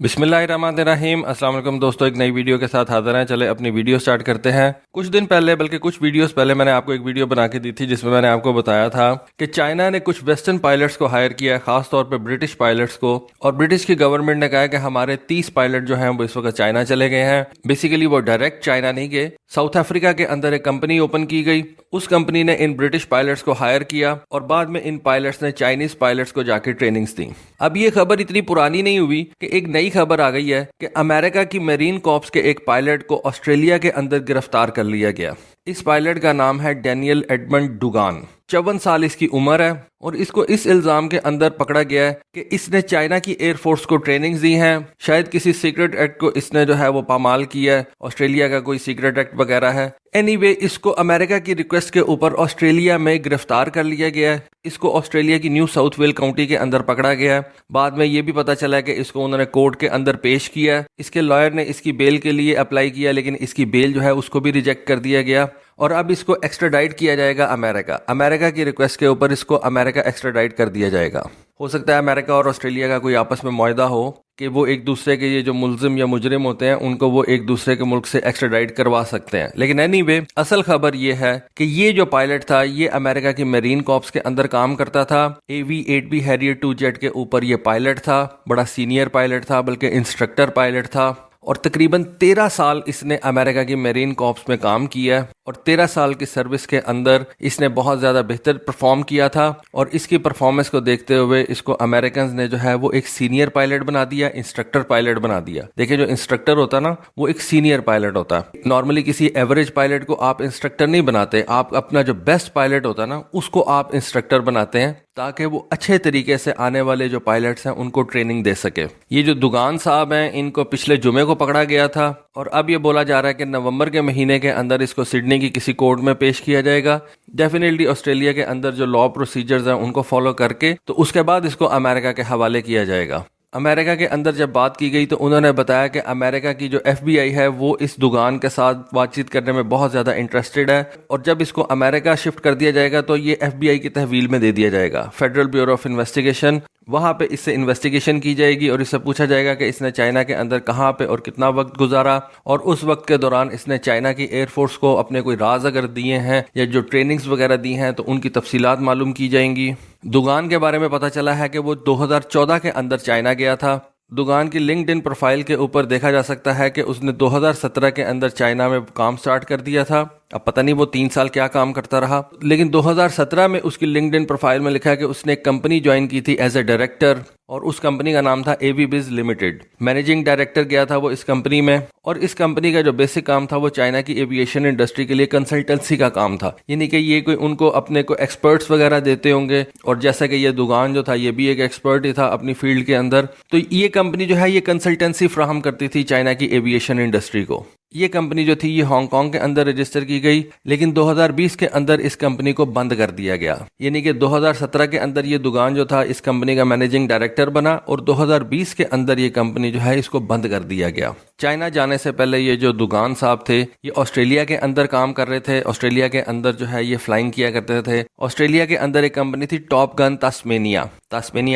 बिस्मिल्लाहिर्रहमानिर्रहीम। अस्सलाम वालेकुम दोस्तों, एक नई वीडियो के साथ हाजिर हैं। चले अपनी वीडियो स्टार्ट करते हैं। कुछ दिन पहले, बल्कि कुछ वीडियोस पहले, मैंने आपको एक वीडियो बना के दी थी जिसमें मैंने आपको बताया था कि चाइना ने कुछ वेस्टर्न पायलट्स को हायर किया है, खास तौर पे ब्रिटिश पायलट्स को, और ब्रिटिश की गवर्नमेंट ने कहा है कि हमारे 30 पायलट जो हैं वो इस वक्त चाइना चले गए हैं। बेसिकली वो डायरेक्ट चाइना नहीं गए, साउथ अफ्रीका के अंदर एक कंपनी ओपन की गई, उस कंपनी ने इन ब्रिटिश पायलट्स को हायर किया और बाद में इन पायलट्स ने चाइनीज पायलट्स को जाके ट्रेनिंग्स दी। अब ये खबर इतनी पुरानी नहीं हुई कि एक नई खबर आ गई है कि अमेरिका की मेरीन कॉर्प्स के एक पायलट को ऑस्ट्रेलिया के अंदर गिरफ्तार कर लिया गया। इस पायलट का नाम है डैनियल एडमंड डुगान। 54 साल इसकी उम्र है और इसको इस इल्जाम के अंदर पकड़ा गया है कि इसने चाइना की एयरफोर्स को ट्रेनिंग्स दी हैं। शायद किसी सीक्रेट एक्ट को इसने जो है वो पामाल किया है, ऑस्ट्रेलिया का कोई सीक्रेट एक्ट वगैरह है। एनीवे, इसको अमेरिका की रिक्वेस्ट के ऊपर ऑस्ट्रेलिया में गिरफ्तार कर लिया गया है। इसको ऑस्ट्रेलिया की न्यू साउथ वेल काउंटी के अंदर पकड़ा गया है। बाद में ये भी पता चला कि इसको उन्होंने कोर्ट के अंदर पेश किया। इसके लॉयर ने इसकी बेल के लिए अप्लाई किया, लेकिन इसकी बेल जो है उसको भी रिजेक्ट कर दिया गया और अब इसको एक्स्ट्राडाइट किया जाएगा अमेरिका की रिक्वेस्ट के ऊपर इसको अमेरिका एक्स्ट्राडाइट कर दिया जाएगा। हो सकता है अमेरिका और ऑस्ट्रेलिया का कोई आपस में मुआहदा हो कि वो एक दूसरे के ये जो मुल्जिम या मुजरिम होते हैं उनको वो एक दूसरे के मुल्क से एक्स्ट्राडाइट करवा सकते हैं। लेकिन एनीवे, असल खबर ये है कि ये जो पायलट था ये अमेरिका की मेरीन कॉर्प्स के अंदर काम करता था। AV-8B हैरियर 2 जेट के ऊपर ये पायलट था, बड़ा सीनियर पायलट था, बल्कि इंस्ट्रक्टर पायलट था, और तकरीबन 13 साल इसने अमेरिका की मेरीन कॉर्प्स में काम किया और 13 साल की सर्विस के अंदर इसने बहुत ज़्यादा बेहतर परफॉर्म किया था। और इसकी परफॉर्मेंस को देखते हुए इसको अमेरिकन ने जो है वो एक सीनियर पायलट बना दिया, इंस्ट्रक्टर पायलट बना दिया। देखिए, जो इंस्ट्रक्टर होता ना वो एक सीनियर पायलट होता है। नॉर्मली किसी एवरेज पायलट को आप इंस्ट्रक्टर नहीं बनाते, आप अपना जो बेस्ट पायलट होता है ना उसको आप इंस्ट्रक्टर बनाते हैं ताकि वो अच्छे तरीके से आने वाले जो पायलट्स हैं उनको ट्रेनिंग दे सके। ये जो दुगान साहब हैं इनको पिछले जुमे को पकड़ा गया था और अब ये बोला जा रहा है कि नवंबर के महीने के अंदर इसको सिडनी की किसी कोर्ट में पेश किया जाएगा। डेफिनेटली ऑस्ट्रेलिया के अंदर जो लॉ प्रोसीजर्स हैं उनको फॉलो करके तो उसके बाद इसको अमेरिका के हवाले किया जाएगा। अमेरिका के अंदर जब बात की गई तो उन्होंने बताया कि अमेरिका की जो FBI है वो इस दुगान के साथ बातचीत करने में बहुत ज़्यादा इंटरेस्टेड है और जब इसको अमेरिका शिफ्ट कर दिया जाएगा तो ये FBI की तहवील में दे दिया जाएगा, फेडरल ब्यूरो ऑफ इन्वेस्टिगेशन। वहाँ पे इससे इन्वेस्टिगेशन की जाएगी और इससे पूछा जाएगा कि इसने चाइना के अंदर कहाँ पे और कितना वक्त गुजारा और उस वक्त के दौरान इसने चाइना की एयरफोर्स को अपने कोई राज अगर दिए हैं या जो ट्रेनिंग्स वगैरह दी हैं तो उनकी तफसीलात मालूम की जाएंगी। दुगान के बारे में पता चला है कि वो 2014 के अंदर चाइना गया था। दुगान की लिंक्डइन प्रोफाइल के ऊपर देखा जा सकता है कि उसने 2017 के अंदर चाइना में काम स्टार्ट कर दिया था। अब पता नहीं वो 3 साल क्या काम करता रहा, लेकिन 2017 में उसकी लिंक्डइन प्रोफाइल में लिखा है कि उसने एक कंपनी ज्वाइन की थी एज ए डायरेक्टर और उस कंपनी का नाम था AVBiz लिमिटेड। मैनेजिंग डायरेक्टर गया था वो इस कंपनी में और इस कंपनी का जो बेसिक काम था वो चाइना की एविएशन इंडस्ट्री के लिए कंसल्टेंसी का काम था, यानी कि ये कोई उनको अपने को एक्सपर्ट्स वगैरह देते होंगे। और जैसा कि ये दुगान जो था ये भी एक एक्सपर्ट ही था अपनी फील्ड के अंदर, तो ये कंपनी जो है ये कंसल्टेंसी फ्राहम करती थी चाइना की एविएशन इंडस्ट्री को। ये कंपनी जो थी ये हांगकांग के अंदर रजिस्टर की गई, लेकिन 2020 के अंदर इस कंपनी को बंद कर दिया गया। यानी कि 2017 के अंदर ये दुगान जो था इस कंपनी का मैनेजिंग डायरेक्टर बना और 2020 के अंदर ये कंपनी जो है इसको बंद कर दिया गया। चाइना जाने से पहले ये जो दुगान साहब थे ये ऑस्ट्रेलिया के अंदर काम कर रहे थे। ऑस्ट्रेलिया के अंदर जो है ये फ्लाइंग किया करते थे। ऑस्ट्रेलिया के अंदर एक कंपनी थी टॉप गन तास्मेनिया।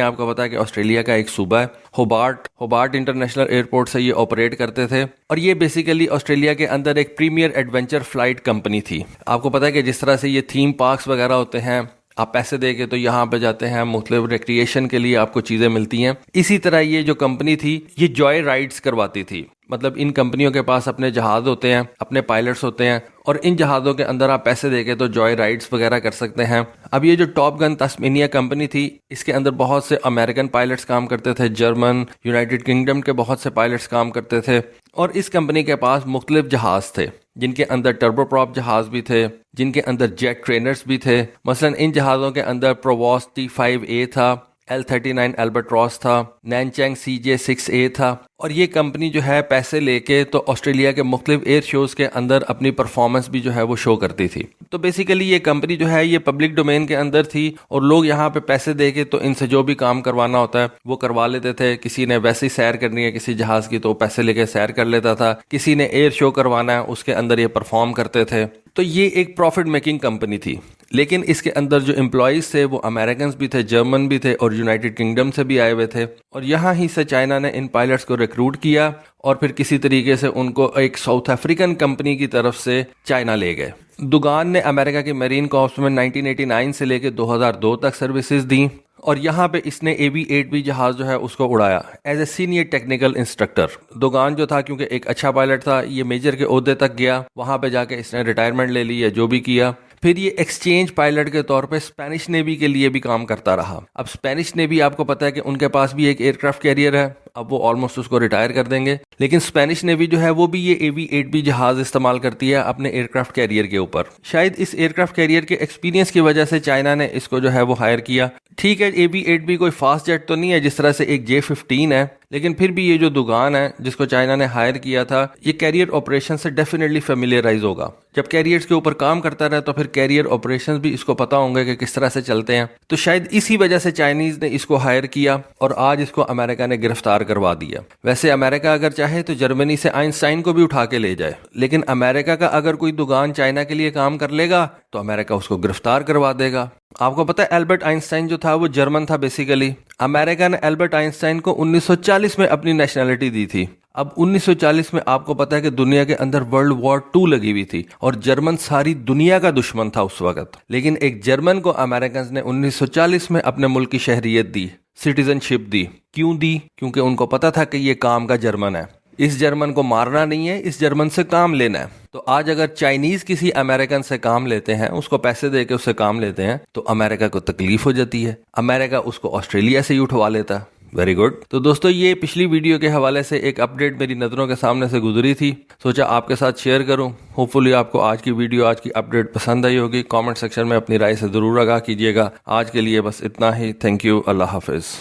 आपको पता है कि ऑस्ट्रेलिया का एक सूबा है। होबार्ट इंटरनेशनल एयरपोर्ट से ये ऑपरेट करते थे और ये बेसिकली ऑस्ट्रेलिया के अंदर एक प्रीमियर एडवेंचर फ्लाइट कंपनी थी। आपको पता है कि जिस तरह से ये थीम पार्क्स वगैरह होते हैं, आप पैसे दे के तो यहाँ पे जाते हैं, मुख्तलिफ रिक्रिएशन के लिए आपको चीज़ें मिलती हैं। इसी तरह ये जो कंपनी थी ये जॉय राइड्स करवाती थी। मतलब इन कंपनियों के पास अपने जहाज होते हैं, अपने पायलट्स होते हैं और इन जहाज़ों के अंदर आप पैसे देके तो जॉय राइड्स वगैरह कर सकते हैं। अब ये जो टॉप गन तास्मेनिया कंपनी थी इसके अंदर बहुत से अमेरिकन पायलट्स काम करते थे, जर्मन, यूनाइटेड किंगडम के बहुत से पायलट्स काम करते थे और इस कंपनी के पास मुख्तलिफ जहाज थे जिनके अंदर टर्बोप्रॉप जहाज भी थे, जिनके अंदर जेट ट्रेनर्स भी थे। मसलन इन जहाज़ों के अंदर प्रोवॉस T5A था, L-39 एल्बाट्रॉस था, नैनचैंग CJ-6A था और ये कंपनी जो है पैसे लेके तो ऑस्ट्रेलिया के मुख्तलिफ एयर शोज़ के अंदर अपनी परफॉर्मेंस भी जो है वो शो करती थी। तो बेसिकली ये कंपनी जो है ये पब्लिक डोमेन के अंदर थी और लोग यहाँ पे पैसे देके तो इनसे जो भी काम करवाना होता है वो करवा लेते थे। किसी ने वैसे ही सैर करनी है किसी जहाज़ की तो पैसे लेके सैर कर लेता था, किसी ने एयर शो करवाना है उसके अंदर ये परफॉर्म करते थे। तो ये एक प्रॉफिट मेकिंग कंपनी थी, लेकिन इसके अंदर जो एम्प्लॉयज़ थे वो अमेरिकन भी थे, जर्मन भी थे और यूनाइटेड किंगडम से भी आए हुए थे और यहाँ ही से चाइना ने इन पायलट्स को ریکروٹ کیا اور پھر کسی طریقے سے ان کو ایک ساؤتھ افریقن کمپنی کی طرف سے چائنا لے گئے۔ دوگان نے امریکہ کے میرین کارپس میں 1989 سے لے کے 2002 تک سروسز دیں اور یہاں پہ اس نے AV-8B جہاز جو ہے اس کو اڑایا as a senior technical instructor. دوگان جو تھا کیونکہ ایک اچھا پائلٹ تھا، یہ میجر کے عہدے تک گیا، وہاں پہ جا کے اس نے ریٹائرمنٹ لے لی یا جو بھی کیا۔ پھر یہ ایکسچینج پائلٹ کے طور پہ اسپینش نیوی کے لیے بھی کام کرتا رہا۔ اب اسپینش نیوی آپ کو پتا ہے کہ ان کے پاس بھی ایک ایئرکرافٹ کیریئر ہے، اب وہ آلموسٹ اس کو ریٹائر کر دیں گے، لیکن اسپینش نیوی جو ہے وہ بھی یہ AV-8B جہاز استعمال کرتی ہے اپنے ایئرکرافٹ کیریئر کے اوپر۔ شاید اس ایئرکرافٹ کیریئر کے ایکسپیرینس کی وجہ سے چائنا نے اس کو جو ہے وہ ہائر کیا۔ ٹھیک ہے AV-8B کوئی فاسٹ جیٹ تو نہیں ہے جس طرح سے ایک J-15 ہے، لیکن پھر بھی یہ جو دوگان ہے جس کو چائنا نے ہائر کیا تھا، یہ کیریئر آپریشن سے ڈیفینیٹلی فیملیئرائز ہوگا۔ جب کیریئرز کے اوپر کام کرتا رہے تو پھر کیریئر آپریشنز بھی اس کو پتا ہوں گے کہ کس طرح سے چلتے ہیں، تو شاید اسی وجہ سے چائنیز نے اس کو ہائر کیا اور آج اس کو امریکہ نے گرفتار کروا دیا۔ ویسے امریکہ اگر چاہے تو جرمنی سے آئنسٹائن کو بھی اٹھا کے لے جائے، لیکن امریکہ کا اگر کوئی دوگان چائنا کے لیے کام کر لے گا تو امریکہ اس کو گرفتار کروا دے گا۔ آپ کو پتا ہے البرٹ آئنسٹائن جو تھا وہ جرمن تھا بیسیکلی۔ امریکہ نے البرٹ آئنسٹائن کو 1940 میں اپنی نیشنلٹی دی تھی۔ اب 1940 میں آپ کو پتا ہے کہ دنیا کے اندر ورلڈ وار 2 لگی ہوئی تھی اور جرمن ساری دنیا کا دشمن تھا اس وقت، لیکن ایک جرمن کو امریکنز نے 1940 میں اپنے ملک کی شہریت دی، سٹیزن شپ دی۔ کیوں دی؟ کیونکہ ان کو پتا تھا کہ یہ کام کا جرمن ہے، اس جرمن کو مارنا نہیں ہے، اس جرمن سے کام لینا ہے۔ تو آج اگر چائنیز کسی امریکن سے کام لیتے ہیں، اس کو پیسے دے کے اس سے کام لیتے ہیں، تو امریکہ کو تکلیف ہو جاتی ہے، امریکہ اس کو آسٹریلیا سے ہی اٹھوا لیتا ہے۔ Very good. تو دوستو یہ پچھلی ویڈیو کے حوالے سے ایک اپڈیٹ میری نظروں کے سامنے سے گزری تھی، سوچا آپ کے ساتھ شیئر کروں۔ ہوپ فلی آپ کو آج کی ویڈیو، آج کی اپڈیٹ پسند آئی ہوگی۔ کامنٹ سیکشن میں اپنی رائے سے ضرور آگاہ کیجیے گا۔ آج کے لیے بس اتنا ہی۔ تھینک یو، اللہ حافظ۔